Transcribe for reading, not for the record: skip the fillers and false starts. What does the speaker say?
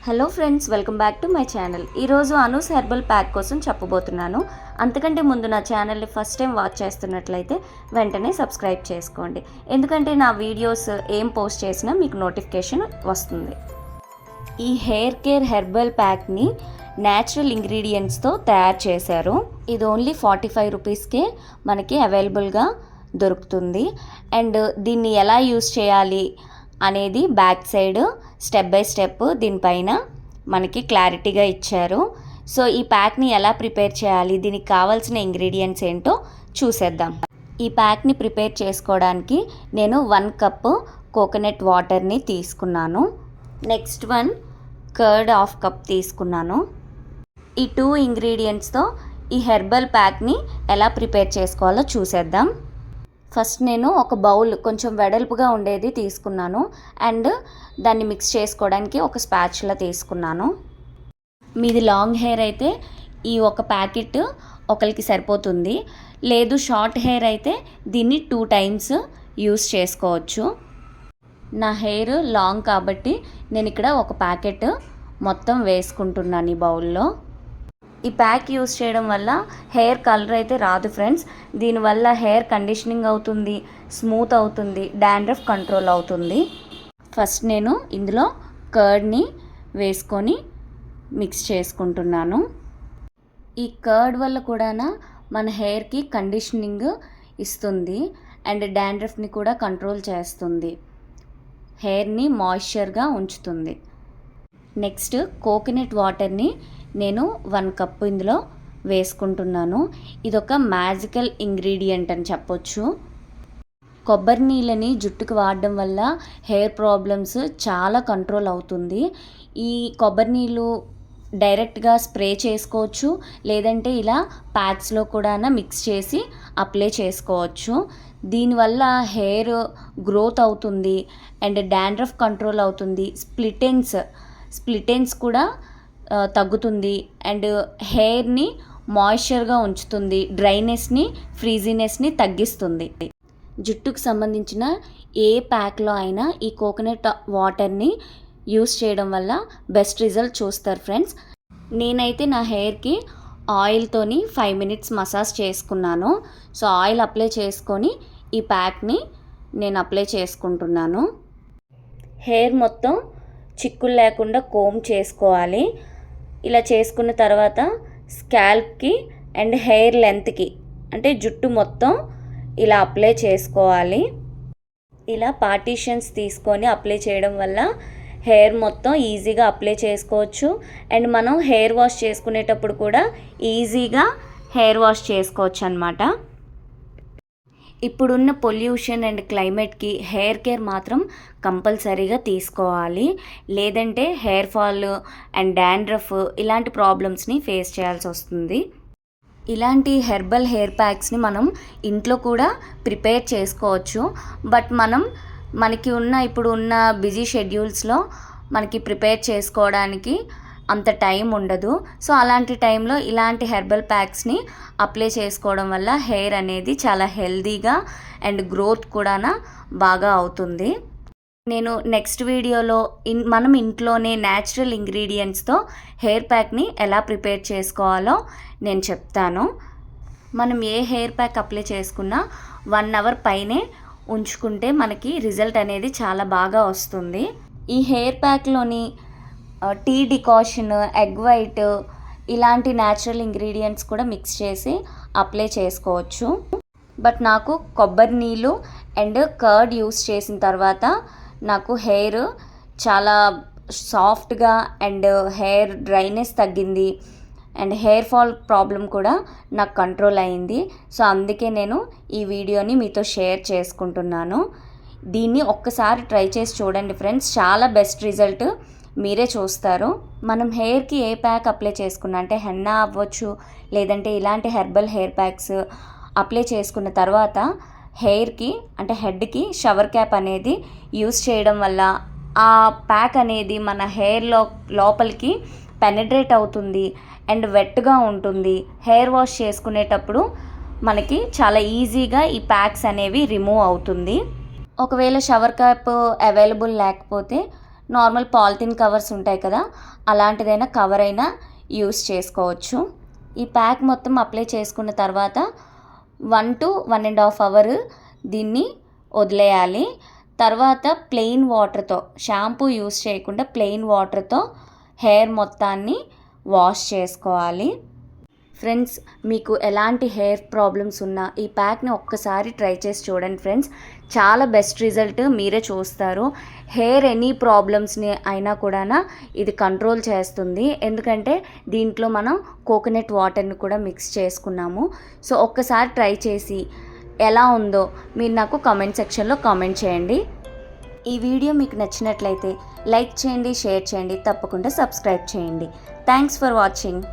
Hello friends, welcome back to my channel. ఈరోజు Anu's herbal pack కోసం చెప్పబోతున్నాను. అంతకంటే ముందు నా ఛానల్ని ఫస్ట్ టైం వాచ్ చేస్తున్నట్లయితే వెంటనే సబ్స్క్రైబ్ చేసుకోండి, ఎందుకంటే నా వీడియోస్ ఏం పోస్ట్ చేసినా మీకు నోటిఫికేషన్ వస్తుంది. ఈ హెయిర్ కేర్ హెర్బల్ ప్యాక్ని న్యాచురల్ ఇంగ్రీడియంట్స్తో తయారు చేశారు. ఇది ఓన్లీ 45 రూపీస్కే మనకి అవైలబుల్గా దొరుకుతుంది. అండ్ దీన్ని ఎలా యూస్ చేయాలి అనేది back side step by step దీనిపైన మనకి క్లారిటీగా ఇచ్చారు. సో ఈ ప్యాక్ని ఎలా ప్రిపేర్ చేయాలి, దీనికి కావాల్సిన ఇంగ్రీడియంట్స్ ఏంటో చూసేద్దాం. ఈ ప్యాక్ని ప్రిపేర్ చేసుకోవడానికి నేను 1 కప్ కోకోనట్ వాటర్ని తీసుకున్నాను. నెక్స్ట్ కర్డ్ 1/2 కప్ తీసుకున్నాను. ఈ 2 ఇంగ్రీడియంట్స్తో ఈ హెర్బల్ ప్యాక్ని ఎలా ప్రిపేర్ చేసుకోవాలో చూసేద్దాం. ఫస్ట్ నేను ఒక బౌల్ కొంచెం వెడల్పుగా ఉండేది తీసుకున్నాను అండ్ దాన్ని మిక్స్ చేసుకోవడానికి ఒక స్పాచులా తీసుకున్నాను. మీది లాంగ్ హెయిర్ అయితే ఈ ఒక ప్యాకెట్ ఒకరికి సరిపోతుంది, లేదు షార్ట్ హెయిర్ అయితే దీన్ని 2 టైమ్స్ యూస్ చేసుకోవచ్చు. నా హెయిర్ లాంగ్ కాబట్టి నేను ఇక్కడ ఒక ప్యాకెట్ మొత్తం వేసుకుంటున్నాను ఈ బౌల్లో. ఈ ప్యాక్ యూస్ చేయడం వల్ల హెయిర్ కలర్ అయితే రాదు ఫ్రెండ్స్. దీనివల్ల హెయిర్ కండిషనింగ్ అవుతుంది, స్మూత్ అవుతుంది, డాండ్రఫ్ కంట్రోల్ అవుతుంది. ఫస్ట్ నేను ఇందులో కర్డ్ని వేసుకొని మిక్స్ చేసుకుంటున్నాను. ఈ కర్డ్ వల్ల కూడా మన హెయిర్కి కండిషనింగ్ ఇస్తుంది అండ్ డాండ్రఫ్ని కూడా కంట్రోల్ చేస్తుంది, హెయిర్ని మాయిశ్చర్గా ఉంచుతుంది. నెక్స్ట్ కోకోనట్ వాటర్ని నేను 1 కప్ ఇందులో వేసుకుంటున్నాను. ఇదొక మ్యాజికల్ ఇంగ్రీడియంట్ అని చెప్పొచ్చు. కొబ్బరి నీళ్ళని జుట్టుకు వాడడం వల్ల హెయిర్ ప్రాబ్లమ్స్ చాలా కంట్రోల్ అవుతుంది. ఈ కొబ్బరి నీళ్ళు డైరెక్ట్గా స్ప్రే చేసుకోవచ్చు, లేదంటే ఇలా ప్యాక్స్లో కూడా మిక్స్ చేసి అప్లై చేసుకోవచ్చు. దీనివల్ల హెయిర్ గ్రోత్ అవుతుంది అండ్ డాండ్రఫ్ కంట్రోల్ అవుతుంది, స్ప్లిటెన్స్ కూడా తగ్గుతుంది అండ్ హెయిర్ని మాయిశ్చర్గా ఉంచుతుంది, డ్రైనెస్ని ఫ్రీజీనెస్ని తగ్గిస్తుంది. జుట్టుకు సంబంధించిన ఏ ప్యాక్లో అయినా ఈ కోకోనట్ వాటర్ని యూస్ చేయడం వల్ల బెస్ట్ రిజల్ట్ చూస్తారు ఫ్రెండ్స్. నేనైతే నా హెయిర్కి ఆయిల్తోని 5 మినిట్స్ మసాజ్ చేసుకున్నాను. సో ఆయిల్ అప్లై చేసుకొని ఈ ప్యాక్ని నేను అప్లై చేసుకుంటున్నాను. హెయిర్ మొత్తం చిక్కులు లేకుండా కోమ్ చేసుకోవాలి. ఇలా చేసుకున్న తర్వాత స్కాల్ప్కి అండ్ హెయిర్ లెంత్కి అంటే జుట్టు మొత్తం ఇలా అప్లై చేసుకోవాలి. ఇలా పార్టీషన్స్ తీసుకొని అప్లై చేయడం వల్ల హెయిర్ మొత్తం ఈజీగా అప్లై చేసుకోవచ్చు అండ్ మనం హెయిర్ వాష్ చేసుకునేటప్పుడు కూడా ఈజీగా హెయిర్ వాష్ చేసుకోవచ్చు అన్నమాట. ఇప్పుడున్న పొల్యూషన్ అండ్ క్లైమేట్కి హెయిర్ కేర్ మాత్రం కంపల్సరీగా తీసుకోవాలి, లేదంటే హెయిర్ ఫాల్ అండ్ డాండ్రఫ్ ఇలాంటి ప్రాబ్లమ్స్ని ఫేస్ చేయాల్సి వస్తుంది. ఇలాంటి హెర్బల్ హెయిర్ ప్యాక్స్ని మనం ఇంట్లో కూడా ప్రిపేర్ చేసుకోవచ్చు. బట్ మనకి ఇప్పుడు ఉన్న బిజీ షెడ్యూల్స్లో మనకి ప్రిపేర్ చేసుకోవడానికి అంత టైం ఉండదు. సో అలాంటి టైంలో ఇలాంటి హెర్బల్ ప్యాక్స్ని అప్లై చేసుకోవడం వల్ల హెయిర్ అనేది చాలా హెల్దీగా అండ్ గ్రోత్ కూడా బాగా అవుతుంది. నేను నెక్స్ట్ వీడియోలో మనం ఇంట్లోనే న్యాచురల్ ఇంగ్రీడియంట్స్తో హెయిర్ ప్యాక్ని ఎలా ప్రిపేర్ చేసుకోవాలో నేను చెప్తాను. మనం ఏ హెయిర్ ప్యాక్ అప్లై చేసుకున్నా 1 అవర్ పైనే ఉంచుకుంటే మనకి రిజల్ట్ అనేది చాలా బాగా వస్తుంది. ఈ హెయిర్ ప్యాక్లోని టీ డికాషన్, ఎగ్ వైట్ ఇలాంటి న్యాచురల్ ఇంగ్రీడియంట్స్ కూడా మిక్స్ చేసి అప్లై చేసుకోవచ్చు. బట్ నాకు కొబ్బరి నీళ్ళు అండ్ కర్డ్ యూస్ చేసిన తర్వాత నాకు హెయిర్ చాలా సాఫ్ట్గా అండ్ హెయిర్ డ్రైనెస్ తగ్గింది అండ్ హెయిర్ ఫాల్ ప్రాబ్లం కూడా నాకు కంట్రోల్ అయింది. సో అందుకే నేను ఈ వీడియోని మీతో షేర్ చేసుకుంటున్నాను. దీన్ని ఒక్కసారి ట్రై చేసి చూడండి ఫ్రెండ్స్, చాలా బెస్ట్ రిజల్ట్ మీరే చూస్తారు. మనం హెయిర్కి ఏ ప్యాక్ అప్లై చేసుకున్నా అంటే హెన్నా అవ్వచ్చు, లేదంటే ఇలాంటి హెర్బల్ హెయిర్ ప్యాక్స్ అప్లై చేసుకున్న తర్వాత హెయిర్కి అంటే హెడ్కి షవర్ క్యాప్ అనేది యూస్ చేయడం వల్ల ఆ ప్యాక్ అనేది మన హెయిర్ లోపలికి పెనట్రేట్ అవుతుంది అండ్ వెట్గా ఉంటుంది. హెయిర్ వాష్ చేసుకునేటప్పుడు మనకి చాలా ఈజీగా ఈ ప్యాక్స్ అనేవి రిమూవ్ అవుతుంది. ఒకవేళ షవర్ క్యాప్ అవైలబుల్ లేకపోతే నార్మల్ పాలిథిన్ కవర్స్ ఉంటాయి కదా, అలాంటిదైనా కవర్ అయినా యూస్ చేసుకోవచ్చు. ఈ ప్యాక్ మొత్తం అప్లై చేసుకున్న తర్వాత 1 to 1.5 అవర్ దీన్ని వదిలేయాలి. తర్వాత ప్లెయిన్ వాటర్తో, షాంపూ యూస్ చేయకుండా ప్లెయిన్ వాటర్తో హెయిర్ మొత్తాన్ని వాష్ చేసుకోవాలి. ఫ్రెండ్స్, మీకు ఎలాంటి హెయిర్ ప్రాబ్లమ్స్ ఉన్నా ఈ ప్యాక్ని ఒక్కసారి ట్రై చేసి చూడండి ఫ్రెండ్స్. చాలా బెస్ట్ రిజల్ట్ మీరే చూస్తారు. హెయిర్ ఎనీ ప్రాబ్లమ్స్ని అయినా కూడా ఇది కంట్రోల్ చేస్తుంది. ఎందుకంటే దీంట్లో మనం కోకోనట్ వాటర్ని కూడా మిక్స్ చేసుకున్నాము. సో ఒక్కసారి ట్రై చేసి ఎలా ఉందో మీరు నాకు కామెంట్ సెక్షన్లో కామెంట్ చేయండి. ఈ వీడియో మీకు నచ్చినట్లయితే లైక్ చేయండి, షేర్ చేయండి, తప్పకుండా సబ్స్క్రైబ్ చేయండి. Thanks for watching.